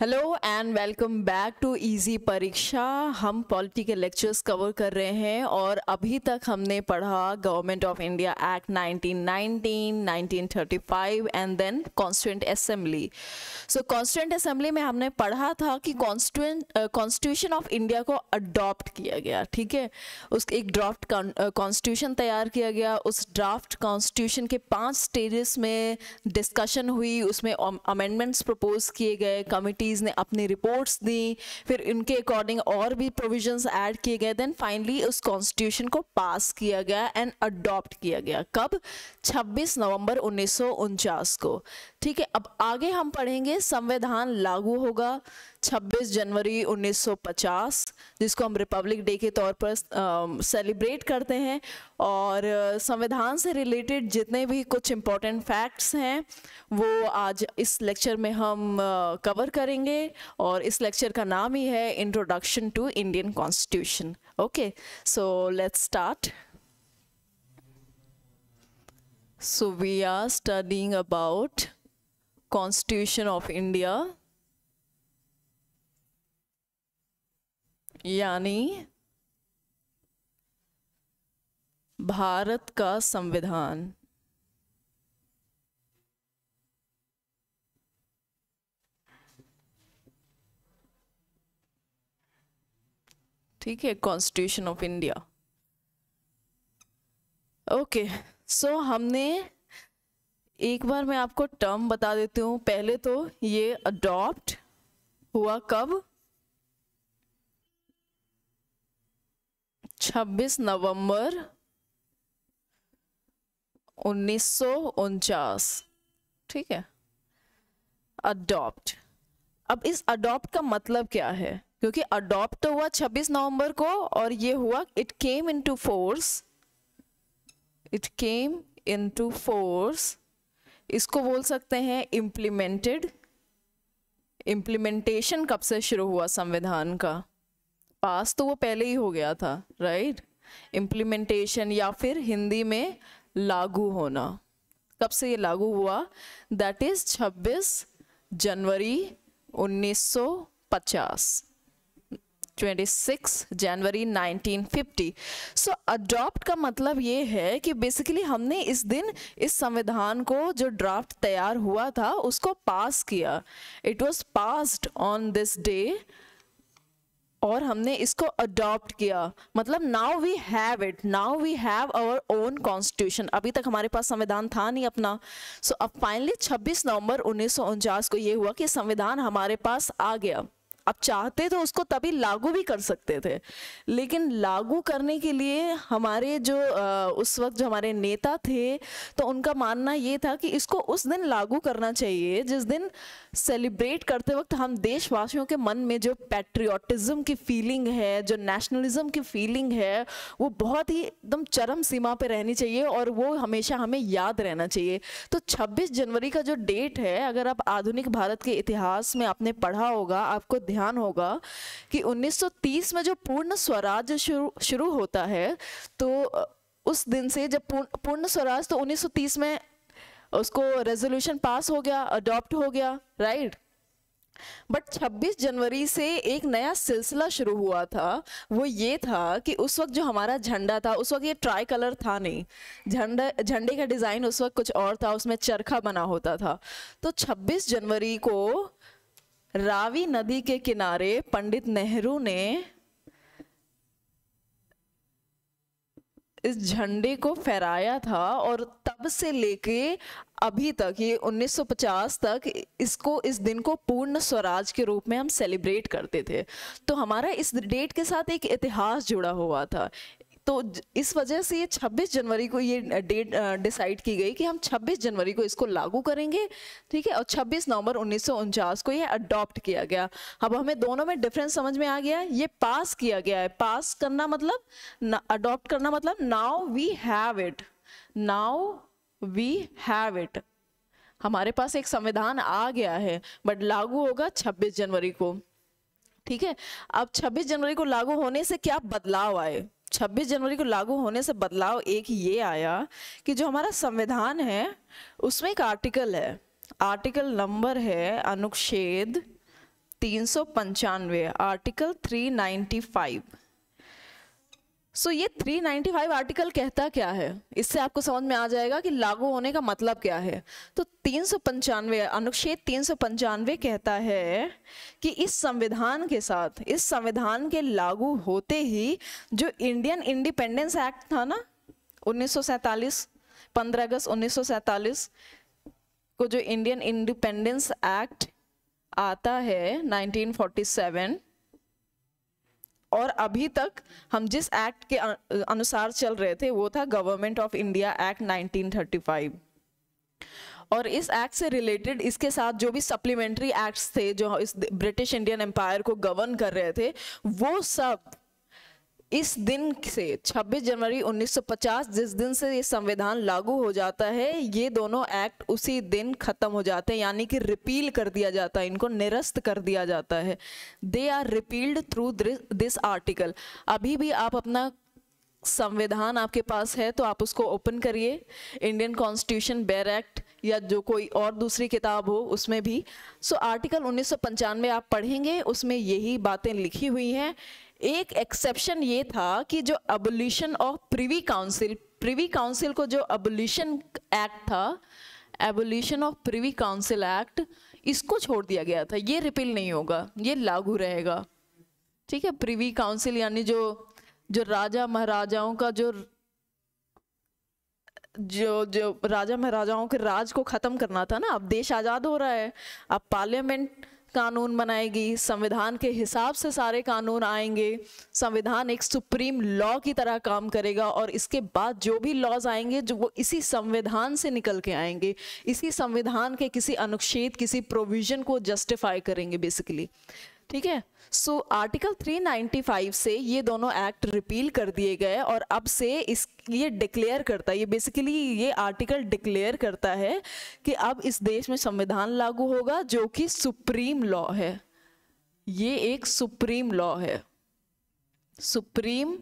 Hello and welcome back to easy Pariksha. हम political lectures cover कर रहे हैं और अभी तक हमने पढ़ा government of India act 1919, 1935 and then constituent assembly. So constituent assembly में हमने पढ़ा था कि कॉन्स्टिट्यूशन ऑफ इंडिया को अडॉप्ट किया गया, ठीक है। उस एक ड्राफ्ट कॉन्स्टिट्यूशन तैयार किया गया। उस ड्राफ्ट कॉन्स्टिट्यूशन के 5 स्टेजेस में डिस्कशन हुई, उसमें अमेंडमेंट्स प्रपोज किए गए, कमिटीज़ ने अपनी रिपोर्ट्स दी, फिर इनके अकॉर्डिंग और भी प्रोविजंस ऐड किए गए, देन फाइनली उस कॉन्स्टिट्यूशन को पास किया गया एंड अडॉप्ट किया गया। कब? 26 नवंबर 1949 को, ठीक है। अब आगे हम पढ़ेंगे संविधान लागू होगा 26 जनवरी 1950, जिसको हम रिपब्लिक डे के तौर पर सेलिब्रेट करते हैं। और संविधान से रिलेटेड जितने भी कुछ इम्पोर्टेंट फैक्ट्स हैं वो आज इस लेक्चर में हम कवर करेंगे, और इस लेक्चर का नाम ही है introduction to Indian constitution. Okay, so let's start. So we are studying about Constitution of India, यानी भारत का संविधान। ठीक है, कॉन्स्टिट्यूशन ऑफ इंडिया। ओके, सो हमने एक बार मैं आपको टर्म बता देती हूँ। पहले तो ये अडॉप्ट हुआ कब? 26 नवंबर 1949, ठीक है। अडॉप्ट। अब इस अडॉप्ट का मतलब क्या है? क्योंकि अडॉप्ट तो हुआ 26 नवंबर को और ये हुआ it came into force, it came into force. इसको बोल सकते हैं इम्प्लीमेंटेड। इम्प्लीमेंटेशन कब से शुरू हुआ संविधान का? पास तो वो पहले ही हो गया था, राइट। इम्प्लीमेंटेशन या फिर हिंदी में लागू होना, कब से ये लागू हुआ? That is 26 January 1950, 26 January 1950। So adopt का मतलब ये है कि बेसिकली हमने इस दिन इस संविधान को, जो ड्राफ्ट तैयार हुआ था, उसको पास किया। It was passed on this day और हमने इसको अडॉप्ट किया। मतलब now we have it, now we have our own constitution. अभी तक हमारे पास संविधान था नहीं अपना। सो अब फाइनली 26 नवंबर 1949 को ये हुआ कि संविधान हमारे पास आ गया। अब चाहते तो उसको तभी लागू भी कर सकते थे, लेकिन लागू करने के लिए हमारे जो उस वक्त जो हमारे नेता थे, तो उनका मानना ये था कि इसको उस दिन लागू करना चाहिए जिस दिन सेलिब्रेट करते वक्त हम देशवासियों के मन में जो पैट्रियोटिज्म की फीलिंग है, जो नेशनलिज्म की फीलिंग है, वो बहुत ही एकदम चरम सीमा पे रहनी चाहिए और वो हमेशा हमें याद रहना चाहिए। तो 26 जनवरी का जो डेट है, अगर आप आधुनिक भारत के इतिहास में आपने पढ़ा होगा, आपको ध्यान होगा कि 1930 में जो पूर्ण स्वराज शुरू होता है, तो उस दिन से जब पूर्ण स्वराज, तो 1930 में उसको रेजोल्यूशन पास हो गया, अडॉप्ट हो गया, राइट। बट 26 जनवरी से एक नया सिलसिला शुरू हुआ था। वो ये था कि उस वक्त जो हमारा झंडा था, उस वक्त ये ट्राई कलर था नहीं, झंडे का डिज़ाइन उस वक्त कुछ और था, उसमें चरखा बना होता था। तो 26 जनवरी को रावी नदी के किनारे पंडित नेहरू ने इस झंडे को फहराया था और तब से लेके अभी तक, ये 1950 तक, इस दिन को पूर्ण स्वराज के रूप में हम सेलिब्रेट करते थे। तो हमारा इस डेट के साथ एक इतिहास जुड़ा हुआ था। तो इस वजह से ये 26 जनवरी को ये डेट डिसाइड की गई कि हम 26 जनवरी को इसको लागू करेंगे, ठीक है। और 26 नवंबर 1949 को ये अडॉप्ट किया गया। अब हमें दोनों में डिफरेंस समझ में आ गया। ये पास किया गया है, पास करना मतलब, अडॉप्ट करना मतलब now we have it, now we have it. हमारे पास एक संविधान आ गया है, बट लागू होगा 26 जनवरी को, ठीक है। अब 26 जनवरी को लागू होने से क्या बदलाव आए? 26 जनवरी को लागू होने से बदलाव एक ये आया कि जो हमारा संविधान है उसमें एक आर्टिकल है, आर्टिकल नंबर है अनुच्छेद 395 आर्टिकल 395। सो ये 395 आर्टिकल कहता क्या है, इससे आपको समझ में आ जाएगा कि लागू होने का मतलब क्या है। तो 395 अनुच्छेद 395 कहता है कि इस संविधान के साथ, इस संविधान के लागू होते ही जो इंडियन इंडिपेंडेंस एक्ट था ना 1947, 15 अगस्त 1947 को जो इंडियन इंडिपेंडेंस एक्ट आता है 1947, और अभी तक हम जिस एक्ट के अनुसार चल रहे थे वो था गवर्नमेंट ऑफ इंडिया एक्ट 1935। और इस एक्ट से रिलेटेड इसके साथ जो भी सप्लीमेंट्री एक्ट्स थे जो इस ब्रिटिश इंडियन एम्पायर को गवर्न कर रहे थे, वो सब इस दिन से 26 जनवरी 1950 जिस दिन से ये संविधान लागू हो जाता है, ये दोनों एक्ट उसी दिन खत्म हो जाते हैं, यानी कि रिपील कर दिया जाता है, इनको निरस्त कर दिया जाता है। They are repealed through this article. अभी भी आप अपना संविधान आपके पास है तो आप उसको ओपन करिए, इंडियन कॉन्स्टिट्यूशन बेयर एक्ट या जो कोई और दूसरी किताब हो उसमें भी। सो आर्टिकल 1995 आप पढ़ेंगे, उसमें यही बातें लिखी हुई हैं। एक एक्सेप्शन ये था कि जो abolition of privy council, privy council को जो एबोलिशन एक्ट था, abolition of privy council act, इसको छोड़ दिया गया था। ये रिपील नहीं होगा, ये लागू रहेगा। ठीक है, प्रिवी काउंसिल यानी जो राजा महाराजाओं का जो राजा महाराजाओं के राज को खत्म करना था ना, अब देश आजाद हो रहा है, अब पार्लियामेंट कानून बनाएगी, संविधान के हिसाब से सारे कानून आएंगे, संविधान एक सुप्रीम लॉ की तरह काम करेगा, और इसके बाद जो भी लॉज आएंगे जो वो इसी संविधान से निकल के आएंगे, इसी संविधान के किसी अनुच्छेद, किसी प्रोविजन को जस्टिफाई करेंगे बेसिकली। ठीक है, सो आर्टिकल 395 से ये दोनों एक्ट रिपील कर दिए गए, और अब से ये डिक्लेयर करता है, ये बेसिकली ये आर्टिकल डिक्लेयर करता है कि अब इस देश में संविधान लागू होगा जो कि सुप्रीम लॉ है। ये एक सुप्रीम लॉ है, supreme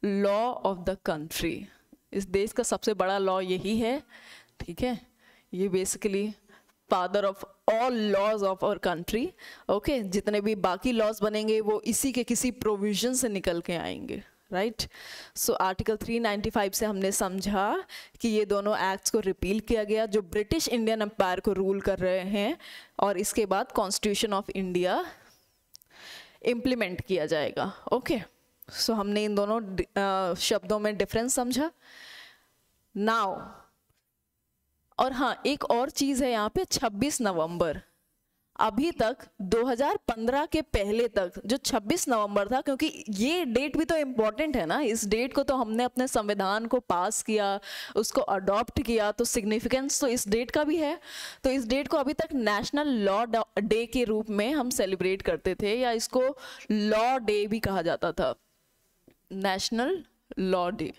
law of the country. इस देश का सबसे बड़ा लॉ यही है। ठीक है, ये basically father of all laws of our country. Okay, जितने भी बाकी लॉज बनेंगे वो इसी के किसी प्रोविजन से निकल के आएंगे। राइट, सो आर्टिकल 395 से हमने समझा कि ये दोनों एक्ट्स को रिपील किया गया जो ब्रिटिश इंडियन एम्पायर को रूल कर रहे हैं, और इसके बाद कॉन्स्टिट्यूशन ऑफ इंडिया इम्प्लीमेंट किया जाएगा। ओके, सो हमने इन दोनों शब्दों में डिफरेंस समझा। नाउ, और हाँ, एक और चीज़ है यहाँ पे, 26 नवंबर अभी तक 2015 के पहले तक जो 26 नवंबर था, क्योंकि ये डेट भी तो इम्पोर्टेंट है ना, इस डेट को तो हमने अपने संविधान को पास किया, उसको अडॉप्ट किया, तो सिग्निफिकेंस तो इस डेट का भी है। तो इस डेट को अभी तक नेशनल लॉ डे के रूप में हम सेलिब्रेट करते थे, या इसको लॉ डे भी कहा जाता था, नेशनल लॉ डे।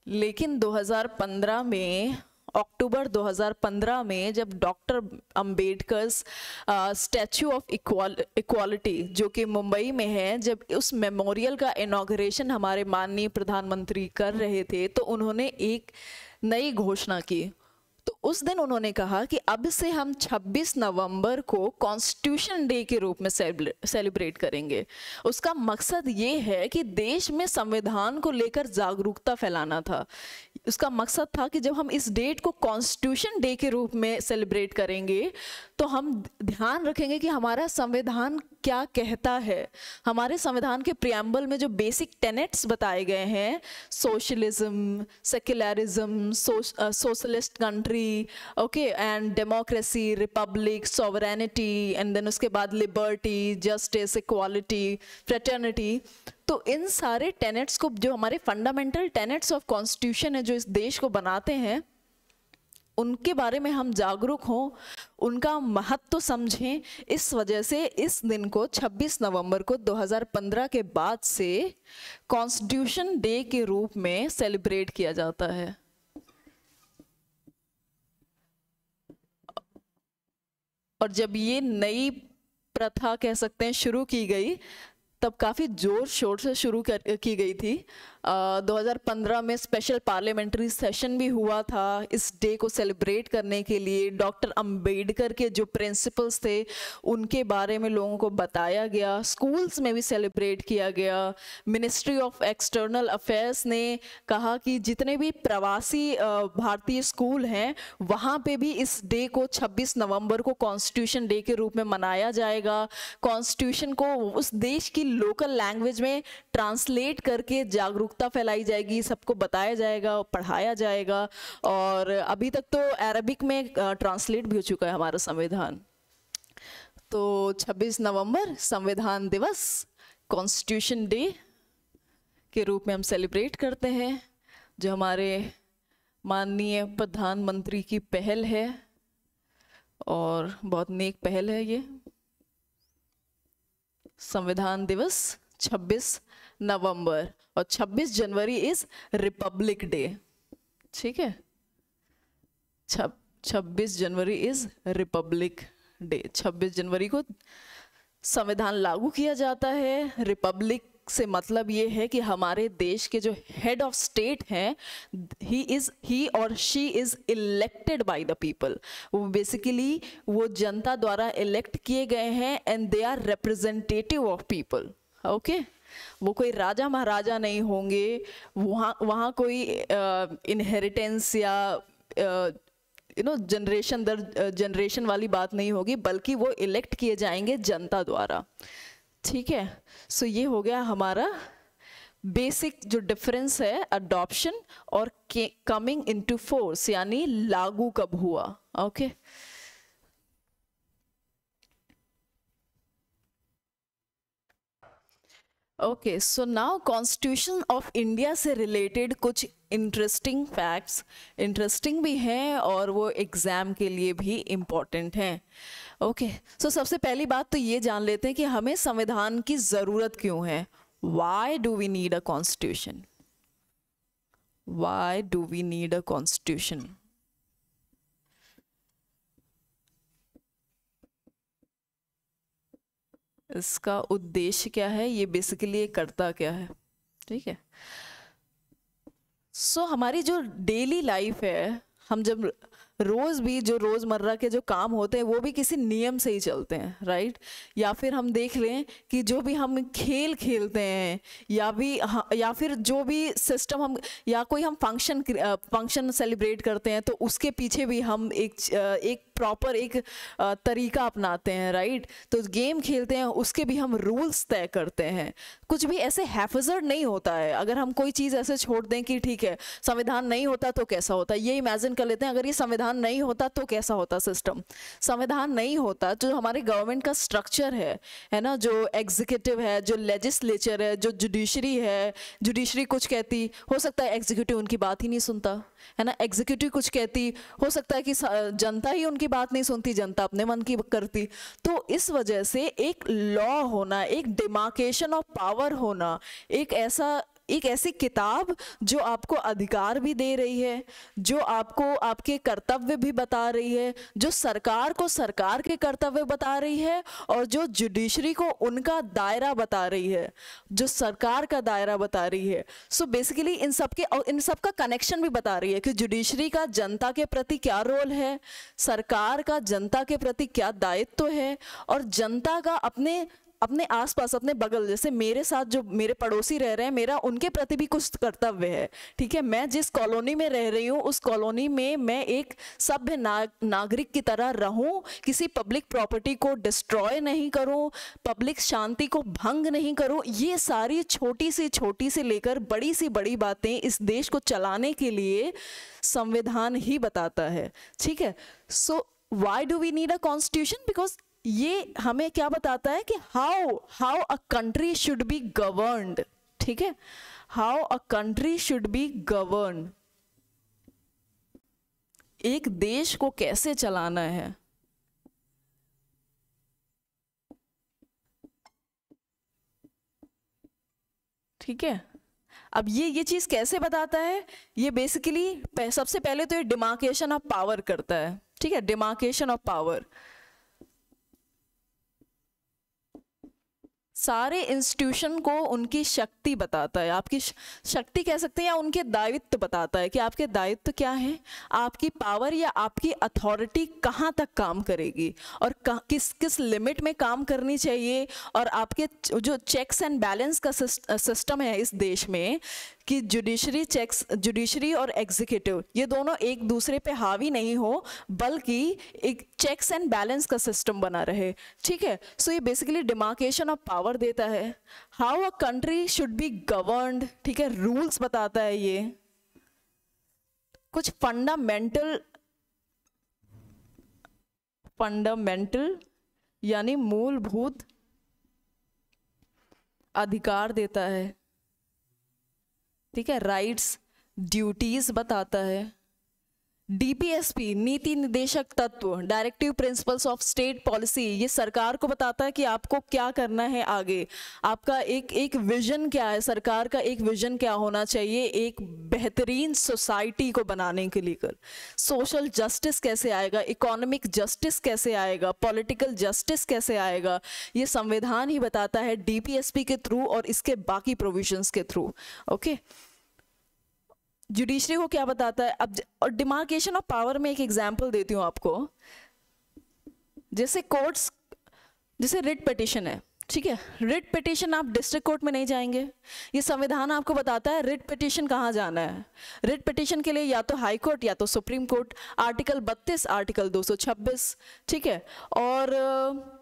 लेकिन 2015 में, अक्टूबर 2015 में, जब doctor Ambedkar statue of equality जो कि मुंबई में है, जब उस मेमोरियल का इनॉग्रेशन हमारे माननीय प्रधानमंत्री कर रहे थे, तो उन्होंने एक नई घोषणा की। तो उस दिन उन्होंने कहा कि अब से हम 26 नवंबर को कॉन्स्टिट्यूशन डे के रूप में सेलिब्रेट करेंगे। उसका मकसद ये है कि देश में संविधान को लेकर जागरूकता फैलाना था। उसका मकसद था कि जब हम इस डेट को कॉन्स्टिट्यूशन डे के रूप में सेलिब्रेट करेंगे तो हम ध्यान रखेंगे कि हमारा संविधान क्या कहता है। हमारे संविधान के प्रियम्बल में जो बेसिक टेनेट्स बताए गए हैं, socialism, secularism, socialist country, okay, and democracy, republic, sovereignty, and then उसके बाद लिबर्टी, जस्टिस, इक्वालिटी, फ्रेटर्निटी, तो इन सारे टेनेट्स को, जो हमारे फंडामेंटल टेनेट्स ऑफ कॉन्स्टिट्यूशन है जो इस देश को बनाते हैं, उनके बारे में हम जागरूक हों, उनका महत्व समझें। इस वजह से इस दिन को 26 नवंबर को 2015 के बाद से कॉन्स्टिट्यूशन डे के रूप में सेलिब्रेट किया जाता है। और जब ये नई प्रथा कह सकते हैं शुरू की गई, तब काफ़ी जोर शोर से शुरू की गई थी। 2015 में स्पेशल पार्लियामेंट्री सेशन भी हुआ था इस डे को सेलिब्रेट करने के लिए। डॉक्टर अंबेडकर के जो प्रिंसिपल्स थे उनके बारे में लोगों को बताया गया, स्कूल्स में भी सेलिब्रेट किया गया। मिनिस्ट्री ऑफ एक्सटर्नल अफेयर्स ने कहा कि जितने भी प्रवासी भारतीय स्कूल हैं वहाँ पे भी इस डे को 26 नवंबर को कॉन्स्टिट्यूशन डे के रूप में मनाया जाएगा। कॉन्स्टिट्यूशन को उस देश की लोकल लैंग्वेज में ट्रांसलेट करके जागरूकता फैलाई जाएगी, सबको बताया जाएगा, पढ़ाया जाएगा। और अभी तक तो अरबिक में ट्रांसलेट भी हो चुका है हमारा संविधान। तो 26 नवंबर संविधान दिवस, कॉन्स्टिट्यूशन डे के रूप में हम सेलिब्रेट करते हैं, जो हमारे माननीय प्रधानमंत्री की पहल है और बहुत नेक पहल है ये। संविधान दिवस 26 नवंबर और 26 जनवरी इज रिपब्लिक डे। ठीक है, 26 जनवरी इज रिपब्लिक डे। 26 जनवरी को संविधान लागू किया जाता है। रिपब्लिक से मतलब ये है कि हमारे देश के जो हेड ऑफ स्टेट हैं, ही और she is elected by the people. वो बेसिकली वो जनता द्वारा इलेक्ट किए गए हैं and they are representative of people. Okay, वो कोई राजा महाराजा नहीं होंगे, वहाँ कोई इनहेरिटेंस या जनरेशन दर जनरेशन वाली बात नहीं होगी, बल्कि वो इलेक्ट किए जाएंगे जनता द्वारा। ठीक है, सो ये हो गया हमारा बेसिक जो डिफरेंस है अडॉप्शन और कमिंग इनटू फोर्स, यानी लागू कब हुआ। Okay, okay, so now constitution of India से रिलेटेड कुछ इंटरेस्टिंग फैक्ट्स, इंटरेस्टिंग भी हैं और वो एग्जाम के लिए भी इम्पोर्टेंट हैं। ओके, सो सबसे पहली बात तो ये जान लेते हैं कि हमें संविधान की ज़रूरत क्यों है। Why do we need a constitution? Why do we need a constitution? इसका उद्देश्य क्या है, ये बेसिकली ये करता क्या है। ठीक है, सो हमारी जो डेली लाइफ है, हम जब रोज़ भी जो रोज़मर्रा के जो काम होते हैं वो भी किसी नियम से ही चलते हैं, राइट। या फिर हम देख लें कि जो भी हम खेल खेलते हैं या फिर जो भी सिस्टम हम या कोई हम फंक्शन सेलिब्रेट करते हैं, तो उसके पीछे भी हम एक प्रॉपर एक तरीका अपनाते हैं, राइट। तो गेम खेलते हैं उसके भी हम रूल्स तय करते हैं। कुछ भी ऐसे हैफजर्ड नहीं होता है। अगर हम कोई चीज़ ऐसे छोड़ दें कि ठीक है संविधान नहीं होता तो कैसा होता, ये इमेजिन कर लेते हैं अगर ये संविधान नहीं होता तो कैसा होता सिस्टम। संविधान नहीं होता, जो हमारे गवर्नमेंट का स्ट्रक्चर है ना, जो एग्जीक्यूटिव है, जो लेजिस्लेचर है, जो जुडिशरी है, जुडिशरी कुछ कहती, हो सकता है एग्जीक्यूटिव उनकी बात ही नहीं सुनता, है ना। एग्जीक्यूटिव कुछ कहती, हो सकता है कि जनता ही उनकी बात नहीं सुनती, जनता अपने मन की करती। तो इस वजह से एक लॉ होना, एक डिमार्केशन ऑफ पावर होना, एक ऐसी किताब जो आपको अधिकार भी दे रही है, जो आपको आपके कर्तव्य भी बता रही है, जो सरकार को सरकार के कर्तव्य बता रही है और जो जुडिशरी को उनका दायरा बता रही है, जो सरकार का दायरा बता रही है। सो बेसिकली इन सब का कनेक्शन भी बता रही है कि जुडिशरी का जनता के प्रति क्या रोल है, सरकार का जनता के प्रति क्या दायित्व है, और जनता का अपने आसपास, अपने बगल, जैसे मेरे साथ जो मेरे पड़ोसी रह रहे हैं, मेरा उनके प्रति भी कुछ कर्तव्य है। ठीक है, मैं जिस कॉलोनी में रह रही हूँ उस कॉलोनी में मैं एक सभ्य नागरिक की तरह रहूँ, किसी पब्लिक प्रॉपर्टी को डिस्ट्रॉय नहीं करूँ, पब्लिक शांति को भंग नहीं करूँ। ये सारी छोटी से लेकर बड़ी से बड़ी बातें इस देश को चलाने के लिए संविधान ही बताता है। ठीक है, so why do we need a constitution? Because ये हमें क्या बताता है कि how a country should be governed. ठीक है, how a country should be govern, एक देश को कैसे चलाना है। ठीक है, अब ये चीज कैसे बताता है, ये बेसिकली सबसे पहले तो ये डिमार्केशन ऑफ पावर करता है। ठीक है, डिमार्केशन ऑफ पावर, सारे इंस्टीट्यूशन को उनकी शक्ति बताता है, आपकी शक्ति कह सकते हैं, या उनके दायित्व बताता है कि आपके दायित्व क्या हैं, आपकी पावर या आपकी अथॉरिटी कहाँ तक काम करेगी और किस किस लिमिट में काम करनी चाहिए, और आपके जो चेक्स एंड बैलेंस का सिस्टम है इस देश में कि जुडिशरी और एग्जीक्यूटिव ये दोनों एक दूसरे पे हावी नहीं हो, बल्कि एक चेक्स एंड बैलेंस का सिस्टम बना रहे। ठीक है, सो ये बेसिकली डिमार्केशन ऑफ पावर देता है, how a country should be governed. ठीक है, रूल्स बताता है, ये कुछ फंडामेंटल यानी मूलभूत अधिकार देता है। ठीक है, राइट्स ड्यूटीज बताता है। डीपीएसपी नीति निर्देशक तत्व, directive principles of state policy, ये सरकार को बताता है कि आपको क्या करना है आगे, आपका एक विजन क्या है, सरकार का एक विजन क्या होना चाहिए एक बेहतरीन सोसाइटी को बनाने के लिए। सोशल जस्टिस कैसे आएगा, इकोनॉमिक जस्टिस कैसे आएगा, पॉलिटिकल जस्टिस कैसे आएगा, ये संविधान ही बताता है डीपीएसपी के थ्रू और इसके बाकी प्रोविजंस के थ्रू। ओके, जुडिशरी को क्या बताता है अब, और डिमार्केशन ऑफ पावर में एक एग्जांपल देती हूँ आपको। जैसे कोर्ट्स, जैसे रिट पिटीशन है, ठीक है, रिट पिटीशन आप डिस्ट्रिक्ट कोर्ट में नहीं जाएंगे, ये संविधान आपको बताता है रिट पिटीशन कहाँ जाना है। रिट पिटीशन के लिए या तो हाई कोर्ट या तो सुप्रीम कोर्ट, आर्टिकल 32, आर्टिकल 226। ठीक है, और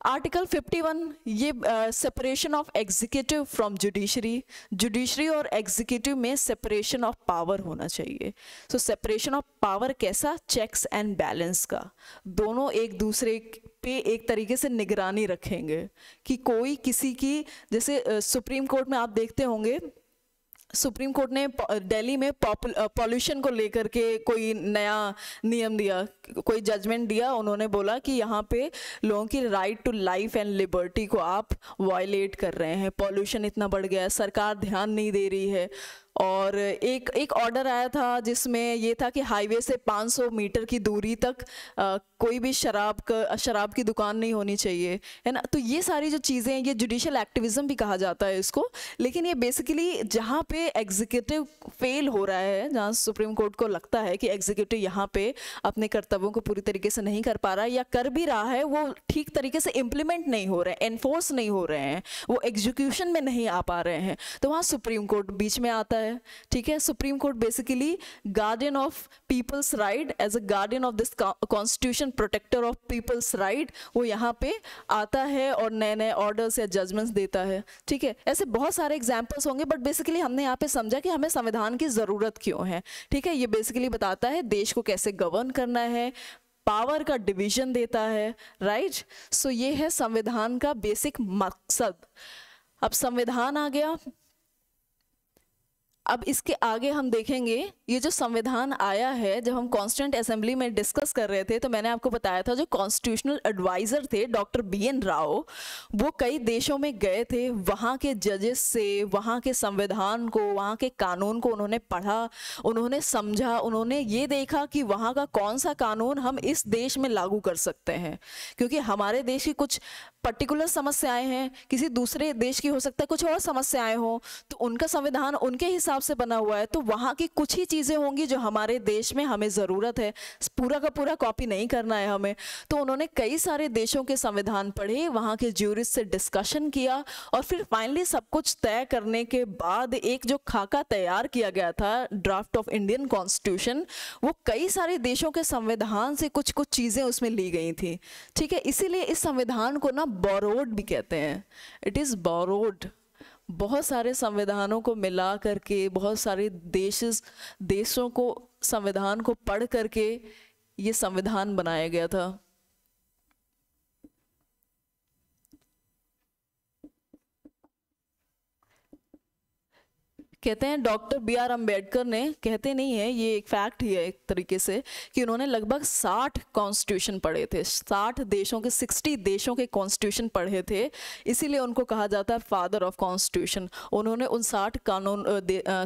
आर्टिकल 51 ये separation of executive from judiciary और एग्जीक्यूटिव में सेपरेशन ऑफ पावर होना चाहिए। सो सेपरेशन ऑफ पावर कैसा, चेक्स एंड बैलेंस का, दोनों एक दूसरे पे एक तरीके से निगरानी रखेंगे कि कोई किसी की, जैसे सुप्रीम कोर्ट में आप देखते होंगे, सुप्रीम कोर्ट ने दिल्ली में पॉल्यूशन को लेकर के कोई नया नियम दिया, कोई जजमेंट दिया, उन्होंने बोला कि यहाँ पे लोगों की right to life and liberty को आप वायलेट कर रहे हैं, पॉल्यूशन इतना बढ़ गया है, सरकार ध्यान नहीं दे रही है। और एक ऑर्डर आया था जिसमें ये था कि हाईवे से 500 मीटर की दूरी तक कोई भी शराब की दुकान नहीं होनी चाहिए, है ना। तो ये सारी जो चीज़ें हैं, ये जुडिशियल एक्टिविज्म भी कहा जाता है इसको, लेकिन ये बेसिकली जहाँ पे एग्जीक्यूटिव फेल हो रहा है, जहाँ सुप्रीम कोर्ट को लगता है कि एग्जीक्यूटिव यहाँ पे अपने कर्तव्यों को पूरी तरीके से नहीं कर पा रहा है, या कर भी रहा है वो ठीक तरीके से इम्प्लीमेंट नहीं हो रहे हैं, एनफोर्स नहीं हो रहे हैं, वो एग्जीक्यूशन में नहीं आ पा रहे हैं, तो वहाँ सुप्रीम कोर्ट बीच में आता है। ठीक है, supreme court basically guardian of people's right, as a guardian of this constitution, protector of people's right, वो यहाँ पे आता है और नए नए ऑर्डर्स या जजमेंट्स देता है। ठीक है, ऐसे बहुत सारे एग्जांपल्स होंगे, बट बेसिकली हमने यहाँ पे समझा कि हमें संविधान की जरूरत क्यों है। ठीक है, ये बेसिकली बताता है देश को कैसे गवर्न करना है, पावर का डिवीजन देता है, राइट। सो ये है संविधान का बेसिक मकसद। अब संविधान आ गया, अब इसके आगे हम देखेंगे ये जो संविधान आया है, जब हम कॉन्स्टिट्यूएंट असेंबली में डिस्कस कर रहे थे तो मैंने आपको बताया था जो कॉन्स्टिट्यूशनल एडवाइजर थे डॉक्टर BN राव, वो कई देशों में गए थे, वहाँ के जजेस से वहाँ के संविधान को, वहाँ के कानून को उन्होंने पढ़ा, उन्होंने समझा, उन्होंने ये देखा कि वहाँ का कौन सा कानून हम इस देश में लागू कर सकते हैं, क्योंकि हमारे देश की कुछ पर्टिकुलर समस्याएं हैं, किसी दूसरे देश की हो सकता है कुछ और समस्याएं हो, तो उनका संविधान उनके हिसाब से बना हुआ है, तो वहाँ की कुछ ही चीज़ें होंगी जो हमारे देश में हमें ज़रूरत है, पूरा का पूरा कॉपी नहीं करना है हमें। तो उन्होंने कई सारे देशों के संविधान पढ़े, वहाँ के ज्यूरिस्ट से डिस्कशन किया, और फिर फाइनली सब कुछ तय करने के बाद एक जो खाका तैयार किया गया था, ड्राफ्ट ऑफ इंडियन कॉन्स्टिट्यूशन, वो कई सारे देशों के संविधान से कुछ कुछ चीज़ें उसमें ली गई थी। ठीक है, इसीलिए इस संविधान को ना बोरोड भी कहते हैं, इट इज़ बोरोड। बहुत सारे संविधानों को मिला करके, बहुत सारे देशों को संविधान को पढ़ करके ये संविधान बनाया गया था। कहते हैं डॉक्टर B.R. अम्बेडकर ने, कहते नहीं है, ये एक फैक्ट ही है एक तरीके से, कि उन्होंने लगभग 60 कॉन्स्टिट्यूशन पढ़े थे, 60 देशों के 60 देशों के कॉन्स्टिट्यूशन पढ़े थे, इसीलिए उनको कहा जाता है फादर ऑफ कॉन्स्टिट्यूशन। उन्होंने उन 60 कानून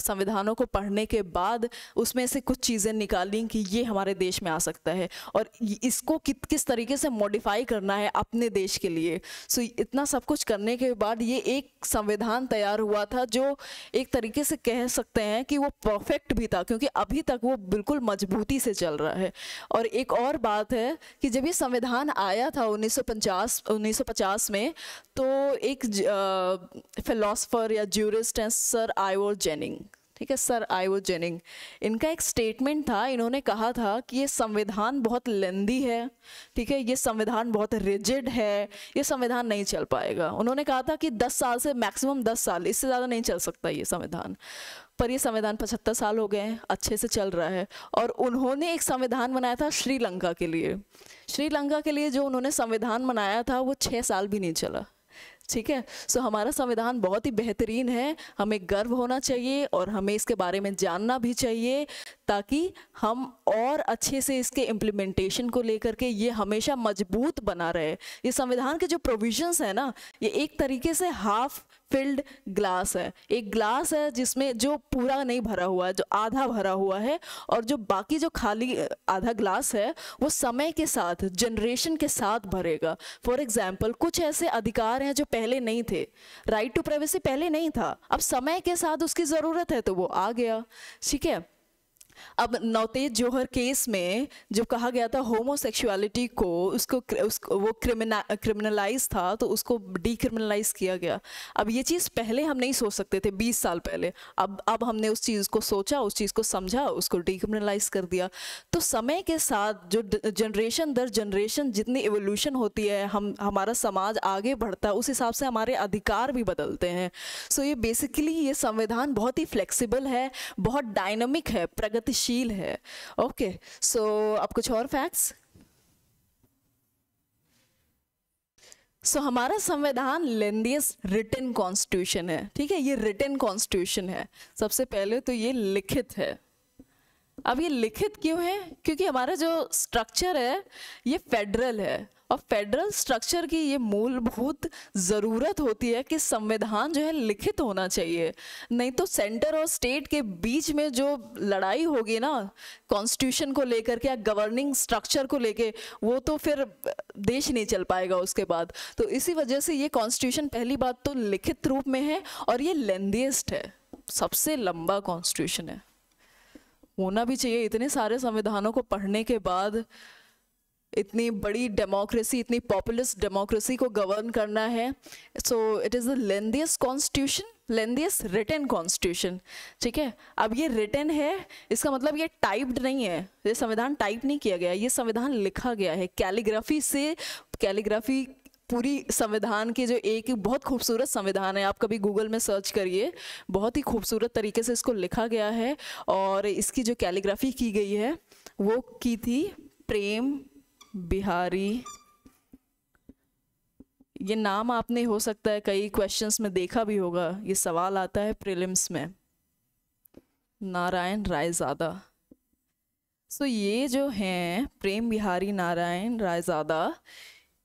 संविधानों को पढ़ने के बाद उसमें से कुछ चीज़ें निकाली कि ये हमारे देश में आ सकता है और इसको किस तरीके से मॉडिफाई करना है अपने देश के लिए। सो इतना सब कुछ करने के बाद ये एक संविधान तैयार हुआ था जो एक तरीके से कह सकते हैं कि वो परफेक्ट भी था, क्योंकि अभी तक वो बिल्कुल मजबूती से चल रहा है। और एक और बात है कि जब ये संविधान आया था 1950 में, तो एक फिलोसफर या ज्यूरिस्ट हैं सर आइवोर जेनिंग, ठीक है, सर आइवोर जेनिंग, इनका एक स्टेटमेंट था। इन्होंने कहा था कि ये संविधान बहुत लेंदी है, ठीक है, ये संविधान बहुत रिजिड है, ये संविधान नहीं चल पाएगा। उन्होंने कहा था कि 10 साल से मैक्सिमम 10 साल, इससे ज़्यादा नहीं चल सकता ये संविधान। पर ये संविधान 75 साल हो गए हैं, अच्छे से चल रहा है। और उन्होंने एक संविधान बनाया था श्रीलंका के लिए। श्रीलंका के लिए जो उन्होंने संविधान बनाया था वो 6 साल भी नहीं चला, ठीक है। सो हमारा संविधान बहुत ही बेहतरीन है, हमें गर्व होना चाहिए और हमें इसके बारे में जानना भी चाहिए, ताकि हम और अच्छे से इसके इम्प्लीमेंटेशन को लेकर के ये हमेशा मजबूत बना रहे। ये संविधान के जो प्रोविजंस है ना, ये एक तरीके से हाफ फिल्ड ग्लास है, एक ग्लास है जिसमें जो पूरा नहीं भरा हुआ है, जो आधा भरा हुआ है, और जो बाकी जो खाली आधा ग्लास है वो समय के साथ, जनरेशन के साथ भरेगा। फॉर एग्जाम्पल, कुछ ऐसे अधिकार हैं जो पहले नहीं थे, राइट टू प्राइवेसी पहले नहीं था, अब समय के साथ उसकी ज़रूरत है तो वो आ गया, ठीक है। अब नवतेज जौहर केस में जो कहा गया था होमोसेक्सुअलिटी को वो क्रिमिनलाइज था, तो उसको डीक्रिमिनलाइज किया गया। अब ये चीज़ पहले हम नहीं सोच सकते थे 20 साल पहले, अब हमने उस चीज़ को सोचा, उस चीज़ को समझा, उसको डीक्रिमिनलाइज कर दिया। तो समय के साथ जो जनरेशन दर जनरेशन जितनी एवोल्यूशन होती है, हमारा समाज आगे बढ़ता है, उस हिसाब से हमारे अधिकार भी बदलते हैं। सो ये बेसिकली ये संविधान बहुत ही फ्लेक्सिबल है, बहुत डायनामिक है, प्रगतिशील है। ओके, सो अब कुछ और फैक्ट्स। सो हमारा संविधान लेंदिएस्ट रिटन कॉन्स्टिट्यूशन है, ठीक है, ये रिटन कॉन्स्टिट्यूशन है। सबसे पहले तो ये लिखित है। अब ये लिखित क्यों है? क्योंकि हमारा जो स्ट्रक्चर है ये फेडरल है, और फेडरल स्ट्रक्चर की ये मूलभूत ज़रूरत होती है कि संविधान जो है लिखित होना चाहिए, नहीं तो सेंटर और स्टेट के बीच में जो लड़ाई होगी ना कॉन्स्टिट्यूशन को लेकर के या गवर्निंग स्ट्रक्चर को लेके, वो तो फिर देश नहीं चल पाएगा उसके बाद। तो इसी वजह से ये कॉन्स्टिट्यूशन पहली बात तो लिखित रूप में है, और ये लेंदिएस्ट है, सबसे लंबा कॉन्स्टिट्यूशन है, होना भी चाहिए। इतने सारे संविधानों को पढ़ने के बाद इतनी बड़ी डेमोक्रेसी, इतनी पॉपुलिस्ट डेमोक्रेसी को गवर्न करना है, so it is the lengthiest constitution, lengthiest written constitution, ठीक है। अब ये रिटन है, इसका मतलब ये टाइप्ड नहीं है, ये संविधान टाइप नहीं किया गया, ये संविधान लिखा गया है कैलीग्राफी से। कैलीग्राफी पूरी संविधान के जो एक बहुत खूबसूरत संविधान है, आप कभी गूगल में सर्च करिए, बहुत ही खूबसूरत तरीके से इसको लिखा गया है। और इसकी जो कैलीग्राफी की गई है वो की थी प्रेम बिहारी, ये नाम आपने हो सकता है कई क्वेश्चंस में देखा भी होगा, ये सवाल आता है प्रीलिम्स में, नारायण रायज़ादा। सो ये जो हैं प्रेम बिहारी नारायण रायज़ादा,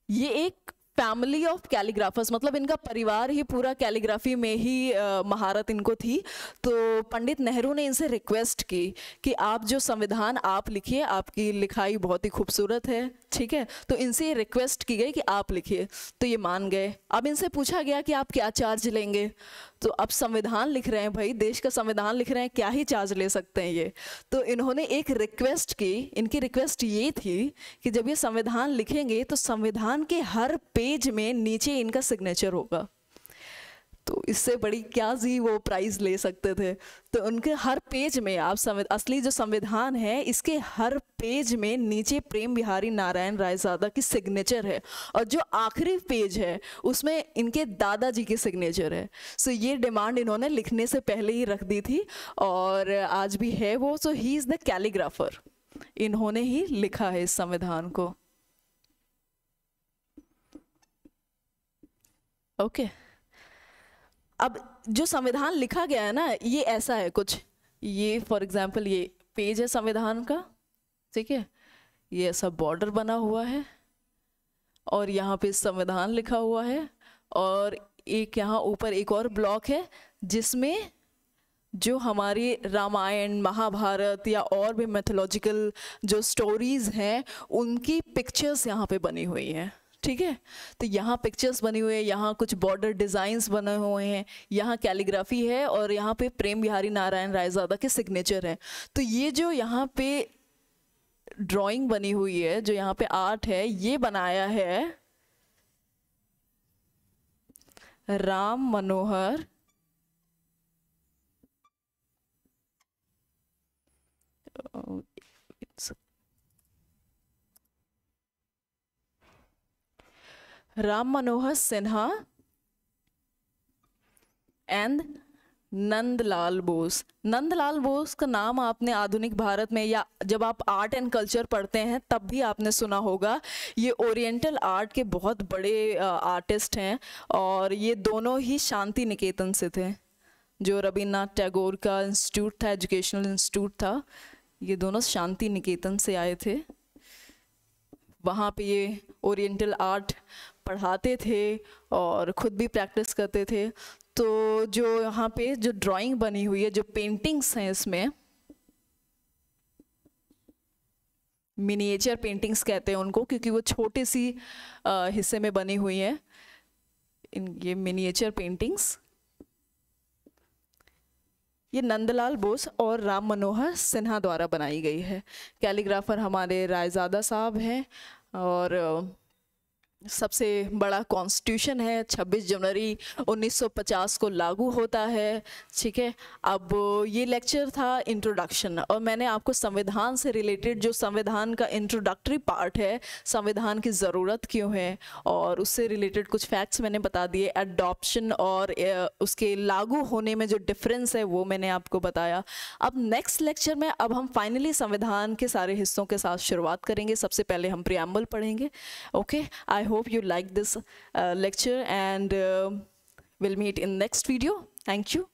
ये एक फैमिली ऑफ कैलीग्राफर्स, मतलब इनका परिवार ही पूरा कैलीग्राफी में ही महारत इनको थी। तो पंडित नेहरू ने इनसे रिक्वेस्ट की कि आप जो संविधान आप लिखिए, आपकी लिखाई बहुत ही खूबसूरत है, ठीक है। तो इनसे रिक्वेस्ट की गई कि आप लिखिए, तो ये मान गए। अब इनसे पूछा गया कि आप क्या चार्ज लेंगे, तो अब संविधान लिख रहे हैं भाई, देश का संविधान लिख रहे हैं, क्या ही चार्ज ले सकते हैं ये। तो इन्होंने एक रिक्वेस्ट की, इनकी रिक्वेस्ट ये थी कि जब ये संविधान लिखेंगे तो संविधान के हर पेज में नीचे इनका सिग्नेचर होगा। तो इससे बड़ी क्या जी वो प्राइज़ ले सकते थे। तो उनके हर पेज में आप असली जो संविधान है इसके हर पेज में नीचे प्रेम बिहारी नारायण रायज़ादा की सिग्नेचर है, और जो आखिरी पेज है उसमें इनके दादाजी की सिग्नेचर है। सो ये डिमांड इन्होंने लिखने से पहले ही रख दी थी, और आज भी है वो। सो ही इज़ द कैलीग्राफर, इन्होंने ही लिखा है इस संविधान को। ओके अब जो संविधान लिखा गया है ना, ये ऐसा है कुछ, ये फॉर एग्जाम्पल ये पेज है संविधान का, ठीक है, ये ऐसा बॉर्डर बना हुआ है और यहाँ पे संविधान लिखा हुआ है, और एक यहाँ ऊपर एक और ब्लॉक है जिसमें जो हमारी रामायण महाभारत या और भी मैथोलॉजिकल जो स्टोरीज हैं उनकी पिक्चर्स यहाँ पे बनी हुई हैं, ठीक है। तो यहाँ पिक्चर्स बनी हुई है, यहाँ कुछ बॉर्डर डिज़ाइंस बने हुए हैं, यहाँ कैलीग्राफी है और यहाँ पे प्रेम बिहारी नारायण रायज़ादा के सिग्नेचर हैं। तो ये जो यहाँ पे ड्राइंग बनी हुई है, जो यहाँ पे आर्ट है, ये बनाया है राम मनोहर सिन्हा एंड नंदलाल बोस। नंदलाल बोस का नाम आपने आधुनिक भारत में या जब आप आर्ट एंड कल्चर पढ़ते हैं तब भी आपने सुना होगा। ये ओरिएंटल आर्ट के बहुत बड़े आर्टिस्ट हैं और ये दोनों ही शांति निकेतन से थे, जो रविन्द्रनाथ टैगोर का इंस्टीट्यूट था, एजुकेशनल इंस्टीट्यूट था, ये दोनों शांति निकेतन से आए थे। वहाँ पे ये ओरिएंटल आर्ट पढ़ाते थे और ख़ुद भी प्रैक्टिस करते थे। तो जो यहाँ पे जो ड्राइंग बनी हुई है, जो पेंटिंग्स हैं, इसमें मिनिएचर पेंटिंग्स कहते हैं उनको, क्योंकि वो छोटे सी हिस्से में बनी हुई है। ये मिनिएचर पेंटिंग्स ये नंदलाल बोस और राम मनोहर सिन्हा द्वारा बनाई गई है। कैलीग्राफर हमारे रायज़ादा साहब हैं और सबसे बड़ा कॉन्स्टिट्यूशन है 26 जनवरी 1950 को लागू होता है, ठीक है। अब ये लेक्चर था इंट्रोडक्शन, और मैंने आपको संविधान से रिलेटेड जो संविधान का इंट्रोडक्टरी पार्ट है, संविधान की ज़रूरत क्यों है, और उससे रिलेटेड कुछ फैक्ट्स मैंने बता दिए। एडॉप्शन और उसके लागू होने में जो डिफरेंस है वो मैंने आपको बताया। अब नेक्स्ट लेक्चर में अब हम फाइनली संविधान के सारे हिस्सों के साथ शुरुआत करेंगे। सबसे पहले हम प्रियम्बल पढ़ेंगे। Okay, I hope you like this lecture and we'll meet in next video. Thank you.